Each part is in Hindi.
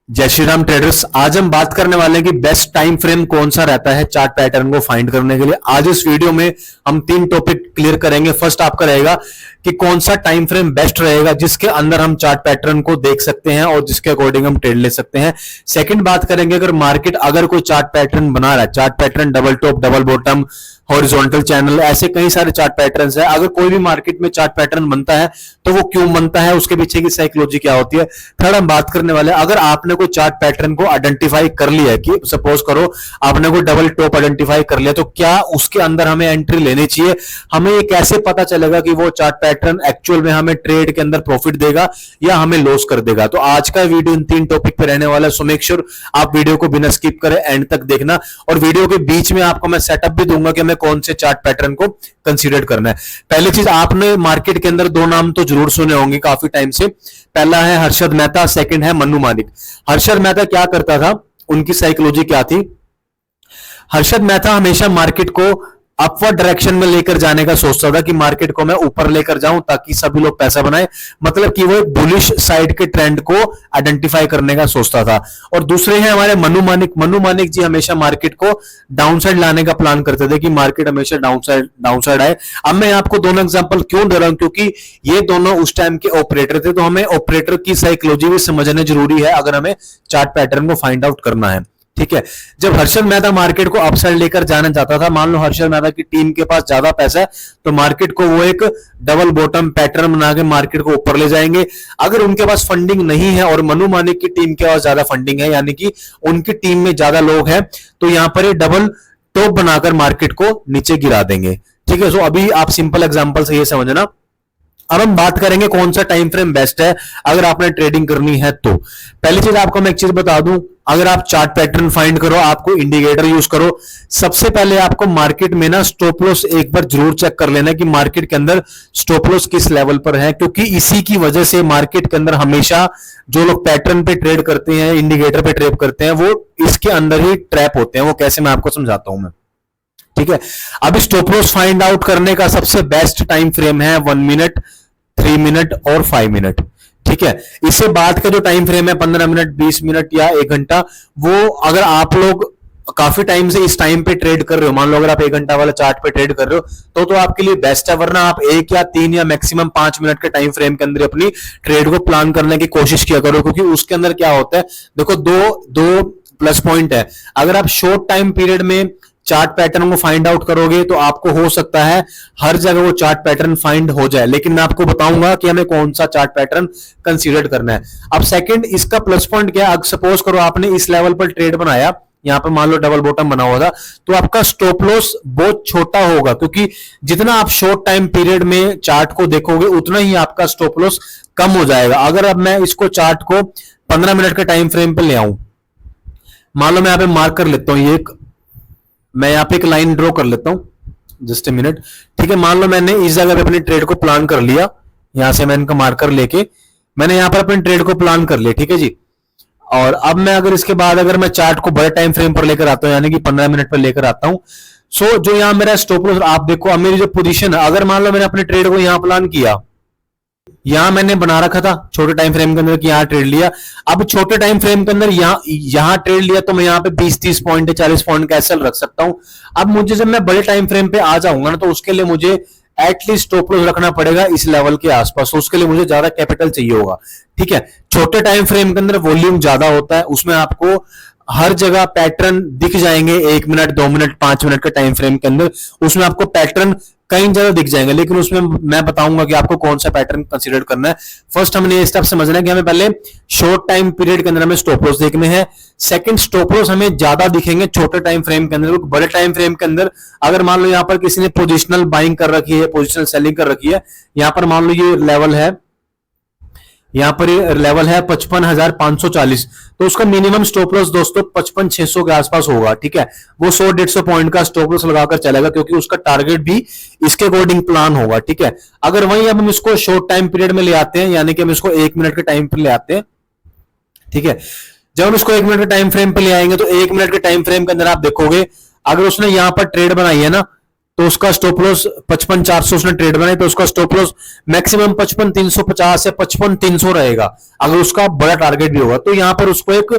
जय श्री राम ट्रेडर्स। आज हम बात करने वाले हैं कि बेस्ट टाइम फ्रेम कौन सा रहता है चार्ट पैटर्न को फाइंड करने के लिए। आज इस वीडियो में हम 3 टॉपिक क्लियर करेंगे। फर्स्ट आपका रहेगा कि कौन सा टाइम फ्रेम बेस्ट रहेगा जिसके अंदर हम चार्ट पैटर्न को देख सकते हैं और जिसके अकॉर्डिंग हम ट्रेड ले सकते हैं। सेकंड बात करेंगे अगर मार्केट अगर कोई चार्ट पैटर्न बना रहा है, chart pattern double top, double bottom, horizontal channel, ऐसे कई सारे चार्ट पैटर्न्स है। अगर कोई भी मार्केट में चार्ट पैटर्न बनता है तो वो क्यों बनता है, उसके पीछे की साइकोलॉजी क्या होती है। थर्ड हम बात करने वाले हैं अगर आपने कोई चार्ट पैटर्न को आइडेंटिफाई कर लिया है कि सपोज करो आपने कोई डबल टॉप आइडेंटिफाई कर लिया, तो क्या उसके अंदर हमें एंट्री लेनी चाहिए। हमें ये कैसे पता चलेगा कि वो चार्ट पैटर्न एक्चुअल में हमें ट्रेड के अंदर प्रॉफिट देगा या हमें लॉस कर देगा। तो आज का वीडियो इन 3 टॉपिक पे रहने वाला है। सो मेक श्योर आप वीडियो को बिना स्किप करें एंड तक देखना, और वीडियो के बीच में आपको मैं सेटअप भी दूंगा कि हमें कौन से चार्ट पैटर्न को कंसीडर करना है। पहली चीज, आपने मार्केट के अंदर 2 नाम तो जरूर सुने होंगे काफी टाइम से। पहला है हर्षद मेहता, सेकंड है मन्नू मानिक। हर्षद मेहता क्या करता था, उनकी साइकोलॉजी क्या थी। हर्षद मेहता हमेशा मार्केट को अपवर्ड डायरेक्शन में लेकर जाने का सोचता था कि मार्केट को मैं ऊपर लेकर जाऊं ताकि सभी लोग पैसा बनाए, मतलब कि वो एक बुलिश साइड के ट्रेंड को आइडेंटिफाई करने का सोचता था। और दूसरे हैं हमारे मन्नू मानिक। मन्नू मानिक जी हमेशा मार्केट को डाउनसाइड लाने का प्लान करते थे कि मार्केट हमेशा डाउनसाइड आए। अब मैं आपको दोनों एग्जांपल क्यों दे रहा हूं, क्योंकि ये दोनों उस टाइम के ऑपरेटर थे, तो हमें ऑपरेटर की साइकोलॉजी भी समझना जरूरी है अगर हमें चार्ट पैटर्न को फाइंड आउट करना है। ठीक है, जब हर्षद मेहता मार्केट को अपसाइड लेकर जाना चाहता था, मान लो हर्षद मेहता की टीम के पास ज्यादा पैसा है तो मार्केट को वो एक डबल बॉटम पैटर्न बना के मार्केट को ऊपर ले जाएंगे। अगर उनके पास फंडिंग नहीं है और मनु मानिक की टीम के पास ज्यादा फंडिंग है, यानी कि उनकी टीम में ज्यादा लोग हैं, तो यहां पर ये डबल टॉप बनाकर मार्केट को नीचे गिरा देंगे। ठीक है, सो अभी आप सिंपल एग्जांपल से ये समझना। अब हम बात करेंगे कौन सा टाइम फ्रेम बेस्ट है अगर आपने ट्रेडिंग करनी है। तो पहली चीज आपको मैं एक चीज बता दूं, अगर आप चार्ट पैटर्न फाइंड करो, आपको इंडिकेटर यूज करो। सबसे पहले आपको मार्केट में ना स्टॉप लॉस एक बार जरूर चेक कर लेना कि मार्केट के अंदर स्टॉप लॉस किस लेवल पर है, क्योंकि इसी की वजह से मार्केट के अंदर हमेशा जो लोग पैटर्न पे ट्रेड करते हैं, इंडिकेटर पे ट्रेड करते हैं, वो इसके अंदर ही ट्रैप होते हैं। वो कैसे, मैं आपको समझाता हूं मैं। ठीक है, अब स्टॉप लॉस फाइंड आउट करने का सबसे बेस्ट टाइम फ्रेम है 1 मिनट, 3 मिनट और 5 मिनट। ठीक है, इससे बाद का जो टाइम फ्रेम है 15 मिनट, 20 मिनट या 1 घंटा, वो अगर आप लोग काफी टाइम से इस टाइम पे ट्रेड कर रहे हो, मान लो अगर आप 1 घंटा वाला चार्ट पे ट्रेड कर रहे हो तो आपके लिए बेस्ट है। वरना आप 1 या 3 या मैक्सिमम 5 मिनट के टाइम फ्रेम के अंदर अपनी ट्रेड को प्लान करने की कोशिश किया करो, क्योंकि उसके अंदर क्या होता है, देखो दो प्लस पॉइंट है। अगर आप शॉर्ट टाइम पीरियड में चार्ट पैटर्न को फाइंड आउट करोगे तो आपको हो सकता है हर जगह वो चार्ट पैटर्न फाइंड हो जाए, लेकिन मैं आपको बताऊंगा कि हमें कौन सा चार्ट पैटर्न कंसीडर करना है। अब सेकंड, इसका प्लस पॉइंट क्या है, सपोज करो आपने इस लेवल पर ट्रेड बनाया, यहां पर मान लो डबल बॉटम बना हुआ था, तो आपका स्टॉप लॉस बहुत छोटा होगा, क्योंकि जितना आप शॉर्ट टाइम पीरियड में चार्ट को देखोगे उतना ही आपका स्टॉप लॉस कम हो जाएगा। अगर अब मैं इसको चार्ट को 15 मिनट के टाइम फ्रेम पर ले आऊं, मान लो मैं यहां पे मार्क कर लेता हूं, मैं यहां पे एक लाइन ड्रॉ कर लेता हूं, जस्ट ए मिनट। ठीक है, मान लो मैंने इस जगह पे अपनी ट्रेड को प्लान कर लिया, यहां से मैं इनका मार्कर लेके मैंने यहां पर अपनी ट्रेड को प्लान कर लिया। ठीक है जी, और अब मैं अगर इसके बाद अगर मैं चार्ट को बड़े टाइम फ्रेम पर लेकर आता हूं, यानी कि 15 मिनट पर लेकर आता हूं, सो जो यहां मेरा स्टॉप लॉस, आप देखो अब मेरी जो पोजीशन है, अगर मान लो मैंने अपने ट्रेड को यहां प्लान किया, यहां मैंने बना रखा था छोटे टाइम फ्रेम के अंदर कि यहां ट्रेड लिया। अब छोटे टाइम फ्रेम के अंदर यहां ट्रेड लिया तो मैं यहां पे 20-30 पॉइंट 40 पॉइंट का एसएल रख सकता हूं। अब मुझे जब मैं बड़े टाइम फ्रेम पे आ जाऊंगा ना, तो उसके लिए मुझे एटलीस्ट स्टॉप लॉस रखना पड़ेगा इस लेवल के आसपास, उसके लिए मुझे ज्यादा कैपिटल चाहिए होगा। ठीक है, छोटे टाइम फ्रेम के अंदर वॉल्यूम ज्यादा होता है, उसमें आपको हर जगह पैटर्न दिख जाएंगे। 1 मिनट, 2 मिनट, 5 मिनट के टाइम फ्रेम के अंदर उसमें आपको पैटर्न कई जगह दिख जाएंगे, लेकिन उसमें मैं बताऊंगा कि आपको कौन सा पैटर्न कंसीडर करना है। फर्स्ट हमने ये स्टेप समझना है कि हमें पहले शॉर्ट टाइम पीरियड के अंदर हमें स्टॉप लॉस देखने हैं। सेकंड, स्टॉप लॉस हमें ज्यादा दिखेंगे छोटे टाइम फ्रेम के अंदर। बड़े टाइम फ्रेम के अंदर अगर मान लो यहां पर किसी ने पोजिशनल बाइंग कर रखी है, पोजिशनल सेलिंग कर रखी है, यहां पर मान लो ये लेवल है, यहां पर ये लेवल है 55,540, तो उसका मिनिमम स्टॉप लॉस दोस्तों 55,600 के आसपास होगा। ठीक है, वो 100-150 पॉइंट का स्टॉप लॉस लगाकर चलेगा, क्योंकि उसका टारगेट भी इसके अकॉर्डिंग प्लान होगा। ठीक है, अगर वहीं अब हम इसको शॉर्ट टाइम पीरियड में ले आते हैं, यानी कि हम इसको 1 मिनट के टाइम पर ले आते हैं। ठीक है, जब हम इसको 1 मिनट के टाइम फ्रेम पे ले आएंगे तो 1 मिनट के टाइम फ्रेम के अंदर आप देखोगे अगर उसने यहां पर ट्रेड बनाई है ना, तो उसका स्टॉप लॉस 55,400 उसने ट्रेड बनाई, तो उसका स्टॉप लॉस मैक्सिमम 55,350 या 55,300 रहेगा अगर उसका बड़ा टारगेट भी होगा। तो यहां पर उसको एक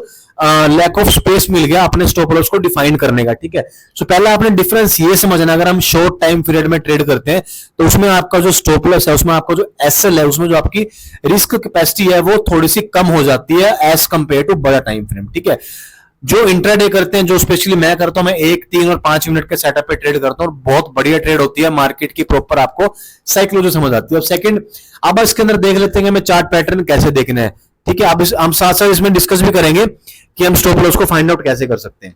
लैक ऑफ स्पेस मिल गया अपने स्टॉप लॉस को डिफाइन करने का, ठीक है। सो पहले आपने डिफरेंस ये समझना, अगर हम शॉर्ट टाइम पीरियड में ट्रेड करते हैं तो उसमें आपका जो स्टॉप लॉस है, उसमें आपका जो एसएल है, उसमें जो आपकी रिस्क कैपेसिटी है वो थोड़ी सी कम हो जाती है एज कंपेयर टू बड़ा टाइम फ्रेम, ठीक है। जो इंट्राडे करते हैं, जो स्पेशली मैं करता हूं, मैं 1, 3 और 5 मिनट के सेटअप पे ट्रेड करता हूं और बहुत बढ़िया ट्रेड होती है, मार्केट की प्रॉपर आपको साइकोलॉजी समझ आती है। अब सेकंड, अब इसके अंदर देख लेते हैं कि हमें चार्ट पैटर्न कैसे देखना है, ठीक है। अब हम साथ साथ इसमें डिस्कस भी करेंगे कि हम स्टॉप लॉस को फाइंड आउट कैसे कर सकते हैं,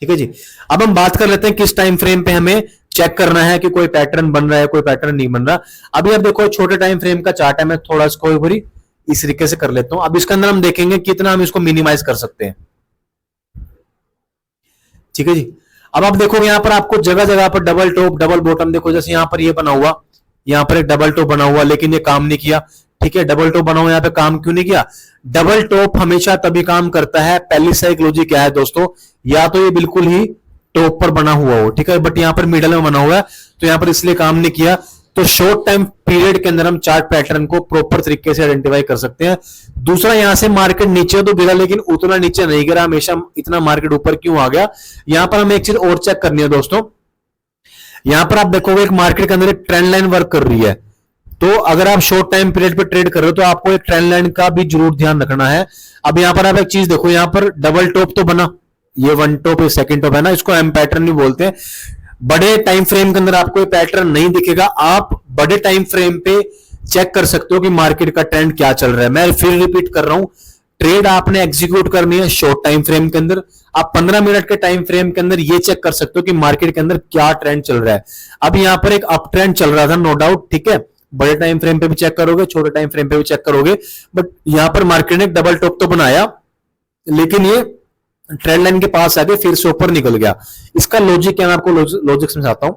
ठीक है जी। अब हम बात कर लेते हैं किस टाइम फ्रेम पे हमें चेक करना है कि कोई पैटर्न बन रहा है, कोई पैटर्न नहीं बन रहा। अभी आप देखो छोटे टाइम फ्रेम का चार्ट है, मैं थोड़ा इसको एक बारी इस तरीके से कर लेता हूं। अब इसके अंदर हम देखेंगे कितना हम इसको मिनिमाइज कर सकते हैं, ठीक है जी। अब आप देखोगे यहां पर आपको जगह जगह पर डबल टॉप डबल बॉटम, देखो जैसे यहां पर ये बना हुआ, यहां पर एक डबल टॉप बना हुआ लेकिन ये काम नहीं किया, ठीक है। डबल टॉप बना हुआ यहां पे काम क्यों नहीं किया? डबल टॉप हमेशा तभी काम करता है, पहली साइकोलॉजी क्या है दोस्तों, या तो ये बिल्कुल ही टॉप पर बना हुआ हो, ठीक है, बट यहां पर मिडल में बना हुआ है तो यहां पर इसलिए काम नहीं किया। तो शॉर्ट टाइम पीरियड के अंदर हम चार्ट पैटर्न को प्रॉपर तरीके से आइडेंटिफाई कर सकते हैं। दूसरा, यहां से मार्केट नीचे तो गिरा लेकिन उतना नीचे नहीं गिरा, हमेशा इतना मार्केट ऊपर क्यों आ गया। यहां पर हमें एक चीज और चेक करनी है दोस्तों, यहां पर आप देखोगे एक मार्केट के अंदर एक ट्रेंड लाइन वर्क कर रही है, तो अगर आप शॉर्ट टाइम पीरियड पे ट्रेड कर रहे हो तो आपको एक ट्रेंड लाइन का भी जरूर ध्यान रखना है। अब यहां पर आप एक चीज देखो, यहां पर डबल टॉप तो बना, ये वन टॉप ये सेकंड टॉप है ना, इसको एम पैटर्न भी बोलते हैं। बड़े टाइम फ्रेम के अंदर आपको ये पैटर्न नहीं दिखेगा, आप बड़े टाइम फ्रेम पे चेक कर सकते हो कि मार्केट का ट्रेंड क्या चल रहा है। मैं फिर रिपीट कर रहा हूं, ट्रेड आपने एग्जीक्यूट करनी है शॉर्ट टाइम फ्रेम के अंदर, आप 15 मिनट के टाइम फ्रेम के अंदर ये चेक कर सकते हो कि मार्केट के अंदर क्या ट्रेंड चल रहा है। अब यहां पर एक अप ट्रेंड चल रहा था, नो डाउट, ठीक है, बड़े टाइम फ्रेम पे भी चेक करोगे, छोटे टाइम फ्रेम पे भी चेक करोगे, बट यहां पर मार्केट ने डबल टॉप तो बनाया लेकिन ये ट्रेंड लाइन के पास आके फिर से ऊपर निकल गया। इसका लॉजिक क्या, मैं आपको लॉजिक समझाता हूं।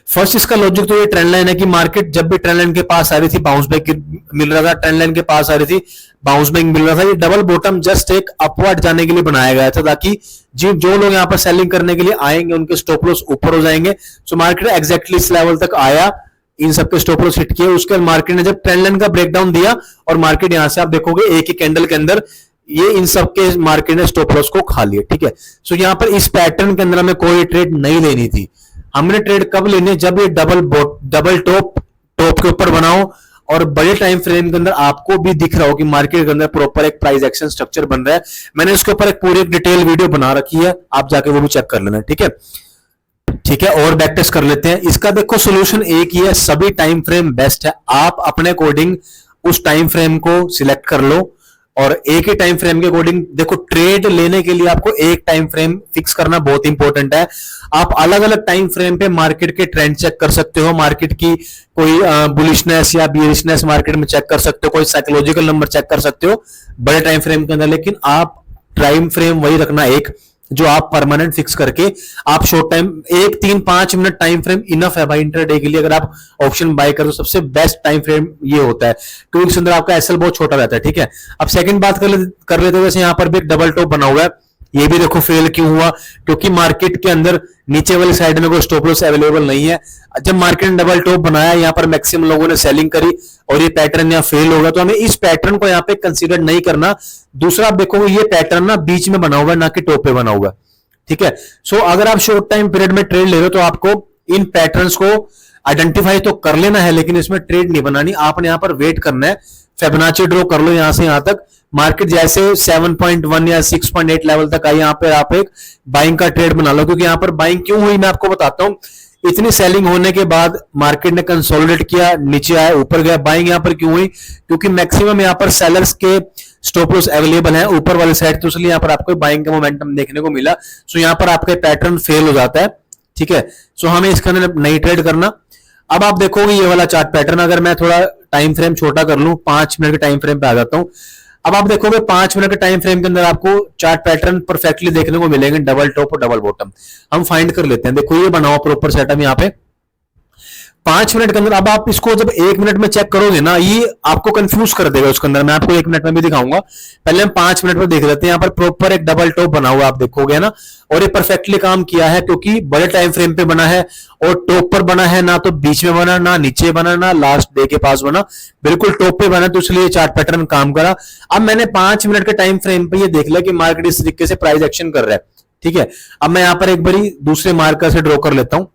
फर्स्ट, इसका लॉजिक तो ये ट्रेंड लाइन है कि मार्केट जब भी ट्रेंड लाइन के पास आ रही थी बाउंस बैक मिल रहा था, ट्रेंड लाइन के पास आ रही थी बाउंस बैक मिल रहा था। ये डबल बॉटम जस्ट एक अपवर्ड जाने के लिए बनाया गया था ताकि जो लोग यहां पर सेलिंग करने के लिए आएंगे उनके स्टॉप लॉस ऊपर हो जाएंगे। सो मार्केट एग्जैक्टली इस लेवल तक आया, इन सबके स्टॉप लॉस हिट किए, उसके बाद मार्केट ने जब ट्रेंड लाइन का ब्रेकडाउन दिया और मार्केट यहां से आप देखोगे एक ही कैंडल के अंदर ये इन सबके मार्केट ने स्टॉप लॉस को खा लिया, ठीक है। सो यहां पर इस पैटर्न के अंदर हमें कोई ट्रेड नहीं लेनी थी। हमने ट्रेड कब लेनी है, जब ये डबल टॉप के ऊपर बनाओ और बड़े टाइम फ्रेम के अंदर आपको भी दिख रहा हो कि मार्केट के अंदर प्रॉपर एक प्राइस एक्शन स्ट्रक्चर बन रहा है। मैंने इसके ऊपर एक पूरी डिटेल वीडियो बना रखी है, आप जाके वो भी चेक कर लेना, ठीक है, ठीक है। और बैक टेस्ट कर लेते हैं। इसका देखो सोल्यूशन एक ही है, सभी टाइम फ्रेम बेस्ट है, आप अपने अकॉर्डिंग उस टाइम फ्रेम को सिलेक्ट कर लो और एक ही टाइम फ्रेम के अकॉर्डिंग देखो। ट्रेड लेने के लिए आपको एक टाइम फ्रेम फिक्स करना बहुत इंपॉर्टेंट है। आप अलग अलग टाइम फ्रेम पे मार्केट के ट्रेंड चेक कर सकते हो, मार्केट की कोई बुलिशनेस या बियरिशनेस मार्केट में चेक कर सकते हो, कोई साइकोलॉजिकल नंबर चेक कर सकते हो बड़े टाइम फ्रेम के अंदर, लेकिन आप टाइम फ्रेम वही रखना एक जो आप परमानेंट फिक्स करके आप short time 1, 3, 5 minute time frame enough है भाई इंटरडे के लिए। अगर आप ऑप्शन बाय करो सबसे बेस्ट टाइम फ्रेम ये होता है क्योंकि इसके अंदर आपका एसएल बहुत छोटा रहता है, ठीक है। अब सेकंड बात कर लेते हैं, जैसे यहां पर भी एक डबल टॉप बना हुआ है, ये भी देखो फेल क्यों हुआ, क्योंकि मार्केट के अंदर नीचे वाली साइड में कोई स्टॉप लॉस अवेलेबल नहीं है। जब मार्केट ने डबल टॉप बनाया यहां पर मैक्सिमम लोगों ने सेलिंग करी और ये पैटर्न यहां फेल होगा, तो हमें इस पैटर्न को यहां पे कंसीडर नहीं करना। दूसरा आप देखोगे ये पैटर्न ना बीच में बना हुआ है, ना कि टॉप पे बना हुआ है, ठीक है। सो अगर आप शॉर्ट टाइम पीरियड में ट्रेड ले रहे हो तो आपको इन पैटर्न्स को आइडेंटिफाई तो कर लेना है, लेकिन इसमें ट्रेड नहीं बनानी, आपने यहां पर वेट करना है। फिबोनाची ड्रॉ कर लो यहां से यहां तक, मार्केट जैसे 7.1 या 6.8 लेवल तक आई, यहां पर आप एक बाइंग का ट्रेड बना लो, क्योंकि यहां पर बाइंग क्यों हुई मैं आपको बताता हूं। इतनी सेलिंग होने के बाद मार्केट ने कंसोलिडेट किया, नीचे आया, ऊपर गया, बाइंग यहां पर क्यों हुई, क्योंकि मैक्सिमम यहां पर सेलर्स के स्टॉप लॉस अवेलेबल है ऊपर वाले साइड, तो इसलिए यहां पर आपको बाइंग का मोमेंटम देखने को मिला। सो यहां पर आपका पैटर्न फेल हो जाता है, ठीक है। सो हमें इसके अंदर नहीं ट्रेड करना। अब आप देखोगे ये वाला चार्ट पैटर्न, अगर मैं थोड़ा टाइम फ्रेम छोटा कर लूं, 5 मिनट के टाइम फ्रेम पे आ जाता हूं। अब आप देखोगे 5 मिनट के टाइम फ्रेम के अंदर आपको चार्ट पैटर्न परफेक्टली देखने को मिलेंगे, डबल टॉप और डबल बॉटम। हम फाइंड कर लेते हैं, देखो ये बनाओ प्रॉपर सेटअप, यहाँ पे 5 मिनट के अंदर, अब आप इसको जब 1 मिनट में चेक करोगे ना, ये आपको कंफ्यूज कर देगा उसके अंदर। मैं आपको 1 मिनट में भी दिखाऊंगा, पहले हम 5 मिनट में देख लेते हैं। यहाँ पर प्रॉपर एक डबल टॉप बना हुआ आप देखोगे ना, और ये परफेक्टली काम किया है क्योंकि बड़े टाइम फ्रेम पे बना है, और टॉप पर बना है, ना तो बीच में बना, ना नीचे बना, ना लास्ट डे के पास बना, बिल्कुल टॉप पे बना, तो इसलिए चार्ट पैटर्न काम करा। अब मैंने 5 मिनट के टाइम फ्रेम पे ये देख लिया कि मार्केट इस तरीके से प्राइस एक्शन कर रहा है, ठीक है। अब मैं यहां पर एक बारी दूसरे मार्कर से ड्रॉ कर लेता हूं,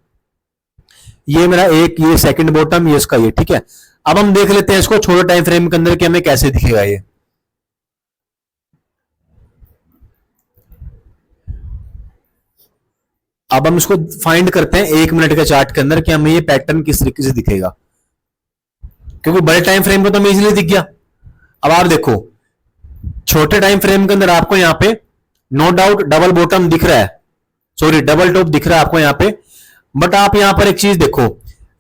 ये मेरा एक, ये सेकंड बॉटम, ये इसका ये, ठीक है। अब हम देख लेते हैं इसको छोटे टाइम फ्रेम के अंदर कि हमें कैसे दिखेगा ये। अब हम इसको फाइंड करते हैं 1 मिनट के चार्ट के अंदर कि हमें ये पैटर्न किस तरीके से दिखेगा, क्योंकि बड़े टाइम फ्रेम को तो हमें इजीली दिख गया। अब आप देखो छोटे टाइम फ्रेम के अंदर आपको यहाँ पे नो डाउट डबल बॉटम दिख रहा है, सॉरी डबल टॉप दिख रहा है आपको यहाँ पे, बट आप यहां पर एक चीज देखो,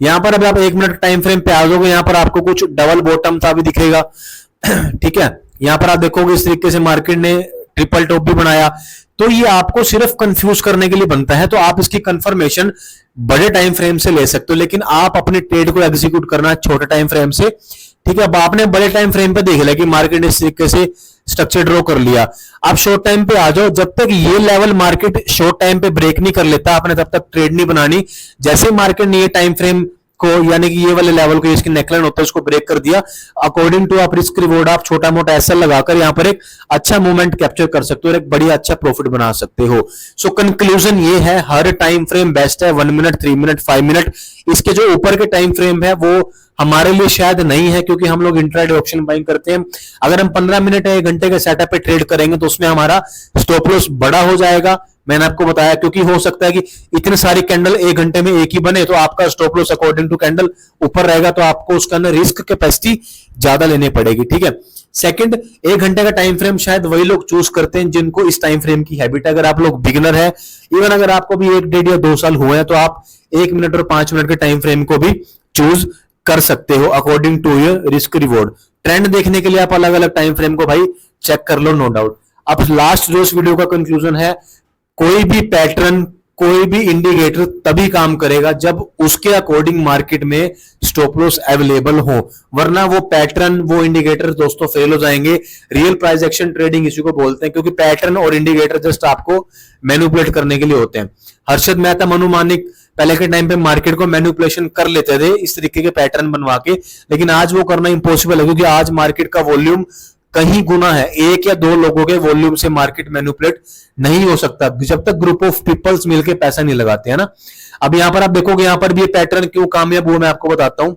यहां पर अभी आप 1 मिनट टाइम फ्रेम पे आ जाओगे, यहां पर आपको कुछ डबल बॉटम सा भी दिखेगा, ठीक है। यहां पर आप देखोगे इस तरीके से मार्केट ने ट्रिपल टॉप भी बनाया, तो ये आपको सिर्फ कंफ्यूज करने के लिए बनता है। तो आप इसकी कंफर्मेशन बड़े टाइम फ्रेम से ले सकते हो, लेकिन आप अपने ट्रेड को एग्जीक्यूट करना छोटे टाइम फ्रेम से, ठीक है। अब आपने बड़े टाइम फ्रेम पे देख लिया कि मार्केट इस तरीके से स्ट्रक्चर ड्रॉ कर लिया, आप शॉर्ट टाइम पे आ जाओ। जब तक ये लेवल मार्केट शॉर्ट टाइम पे ब्रेक नहीं कर लेता, आपने तब तक ट्रेड नहीं बनानी। जैसे मार्केट ने ये टाइम फ्रेम को, यानी कि ये वाले लेवल को, इसकी नेकलाइन होता है, उसको ब्रेक कर दिया, अकॉर्डिंग टू आप रिस्क रिवॉर्ड आप छोटा मोटा एसएल लगाकर यहां पर एक अच्छा मूवमेंट कैप्चर कर सकते हो और एक बढ़िया अच्छा प्रॉफिट बना सकते हो। सो कंक्लूजन ये है, हर टाइम फ्रेम बेस्ट है, 1 मिनट, 3 मिनट, 5 मिनट। इसके जो ऊपर के टाइम फ्रेम है वो हमारे लिए शायद नहीं है, क्योंकि हम लोग इंट्राडे ऑप्शन बाइंग करते हैं। अगर हम 15 मिनट या 1 घंटे के सेटअप पे ट्रेड करेंगे तो उसमें हमारा स्टॉप लॉस बड़ा हो जाएगा, मैंने आपको बताया, क्योंकि हो सकता है कि इतनी सारी कैंडल 1 घंटे में एक ही बने, तो आपका stop loss according to candle ऊपर रहेगा, तो आपको उसके अंदर रिस्क कैपेसिटी ज्यादा लेनी पड़ेगी, ठीक है। सेकंड, 1 घंटे का टाइम फ्रेम शायद वही लोग चूज करते हैं जिनको इस टाइम फ्रेम की हैबिट है। अगर आप लोग बिगिनर है, इवन अगर आपको भी 1, 1.5 या 2 साल हुए हैं, तो आप 1 मिनट और 5 मिनट के टाइम फ्रेम को भी चूज कर सकते हो according to your risk reward. Trend देखने के लिए आप अलग अलग टाइम फ्रेम को भाई चेक कर लो, नो डाउट। अब लास्ट जो इस वीडियो का कंक्लूजन है, कोई भी पैटर्न, कोई भी इंडिकेटर तभी काम करेगा जब उसके अकॉर्डिंग मार्केट में स्टॉप लॉस अवेलेबल हो, वरना वो पैटर्न, वो इंडिकेटर दोस्तों फेल हो जाएंगे। रियल प्राइस एक्शन ट्रेडिंग इसी को बोलते हैं, क्योंकि पैटर्न और इंडिकेटर जस्ट आपको मैनिपुलेट करने के लिए होते हैं। हर्षद मेहता, मनु मानिक पहले के टाइम पे मार्केट को मैनिपुलेशन कर लेते थे इस तरीके के पैटर्न बनवा के, लेकिन आज वो करना इंपॉसिबल है, क्योंकि आज मार्केट का वॉल्यूम कहीं गुना है, 1 या 2 लोगों के वॉल्यूम से मार्केट मैनिपुलेट नहीं हो सकता, जब तक ग्रुप ऑफ पीपल्स मिलकर पैसा नहीं लगाते हैं ना। अब यहां पर आप देखोगे, यहां पर भी ये पैटर्न क्यों कामयाब हुआ मैं आपको बताता हूं।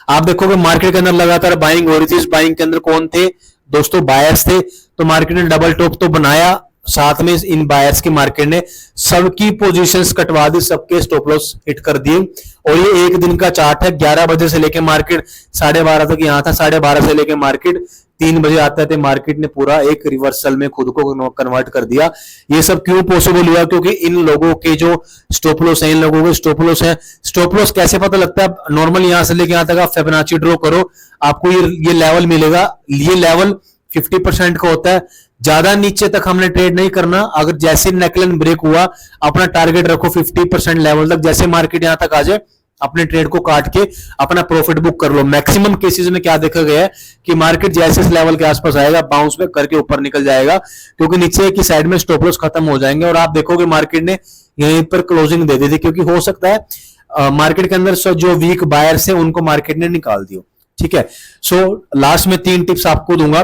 आप देखोगे मार्केट के अंदर लगातार बाइंग हो रही थी, इस बाइंग के अंदर कौन थे दोस्तों? बायर्स थे। तो मार्केट ने डबल टॉप तो बनाया, साथ में इन बायर्स की मार्केट ने सबकी पोजीशंस कटवा दी, सबके स्टॉप लॉस हिट कर दिए। और ये एक दिन का चार्ट है, 11 बजे से लेकर मार्केट 12:30 तक यहां था, 12:30 से लेकर मार्केट 3 बजे आता थे, मार्केट ने पूरा एक रिवर्सल में खुद को कन्वर्ट कर दिया। ये सब क्यों पॉसिबल हुआ? क्योंकि इन लोगों के जो स्टॉप लॉस है, इन लोगों के स्टॉप लॉस है। स्टॉप लॉस कैसे पता लगता है? नॉर्मल यहां से लेकर यहां तक आप फिबोनाची ड्रॉ करो, आपको ये लेवल मिलेगा। ये लेवल 50% का होता है, ज्यादा नीचे तक हमने ट्रेड नहीं करना। अगर जैसे नेकलाइन ब्रेक हुआ, अपना टारगेट रखो 50% लेवल तक, जैसे मार्केट यहां तक आ जाए अपने ट्रेड को काट के अपना प्रॉफिट बुक कर लो। मैक्सिमम केसेस में क्या देखा गया है कि मार्केट जैसे इस लेवल के आसपास आएगा, बाउंस बैक करके ऊपर निकल जाएगा, क्योंकि नीचे की साइड में स्टॉप लॉस खत्म हो जाएंगे। और आप देखोगे मार्केट ने यहीं पर क्लोजिंग दे दी थी, क्योंकि हो सकता है मार्केट के अंदर जो वीक बायर्स है उनको मार्केट ने निकाल दिया, ठीक है। सो लास्ट में 3 टिप्स आपको दूंगा।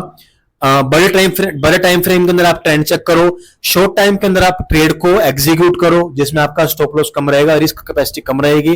बड़े टाइम फ्रेम के अंदर आप ट्रेंड चेक करो, शॉर्ट टाइम के अंदर आप ट्रेड को एग्जीक्यूट करो, जिसमें आपका स्टॉप लॉस कम रहेगा, रिस्क कैपेसिटी कम रहेगी,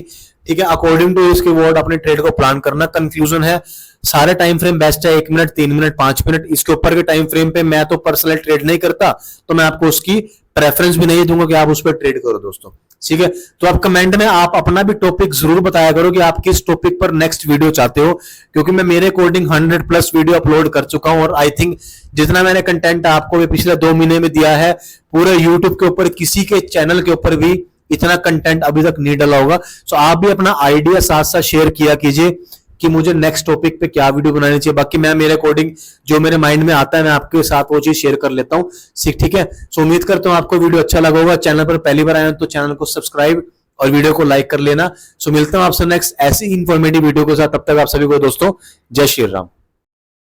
ठीक है। अकॉर्डिंग टू रिस्क रिवॉर्ड अपने ट्रेड को प्लान करना। कंफ्यूजन है, सारे टाइम फ्रेम बेस्ट है, 1 मिनट, 3 मिनट, 5 मिनट। इसके ऊपर के टाइम फ्रेम पे मैं तो पर्सनल ट्रेड नहीं करता, तो मैं आपको उसकी प्रेफरेंस भी नहीं दूंगा कि आप उस पर ट्रेड करो दोस्तों, ठीक है। तो आप कमेंट में आप अपना भी टॉपिक जरूर बताया करो कि आप किस टॉपिक पर नेक्स्ट वीडियो चाहते हो, क्योंकि मैं मेरे अकॉर्डिंग 100+ वीडियो अपलोड कर चुका हूं। और आई थिंक जितना मैंने कंटेंट आपको पिछले 2 महीने में दिया है, पूरे यूट्यूब के ऊपर किसी के चैनल के ऊपर भी इतना कंटेंट अभी तक नहीं डाला होगा। सो आप भी अपना आइडिया साथ साथ शेयर किया कीजिए कि मुझे नेक्स्ट टॉपिक पे क्या वीडियो बनानी चाहिए। बाकी मैं मेरे अकॉर्डिंग जो मेरे माइंड में आता है मैं आपके साथ वो चीज शेयर कर लेता हूँ, ठीक है। सो उम्मीद करता हूँ आपको वीडियो अच्छा लगा होगा। चैनल पर पहली बार आए तो चैनल को सब्सक्राइब और वीडियो को लाइक कर लेना। सो मिलता हूं आपसे नेक्स्ट ऐसी इंफॉर्मेटिव वीडियो के साथ, तब तक आप सभी को दोस्तों जय श्री राम।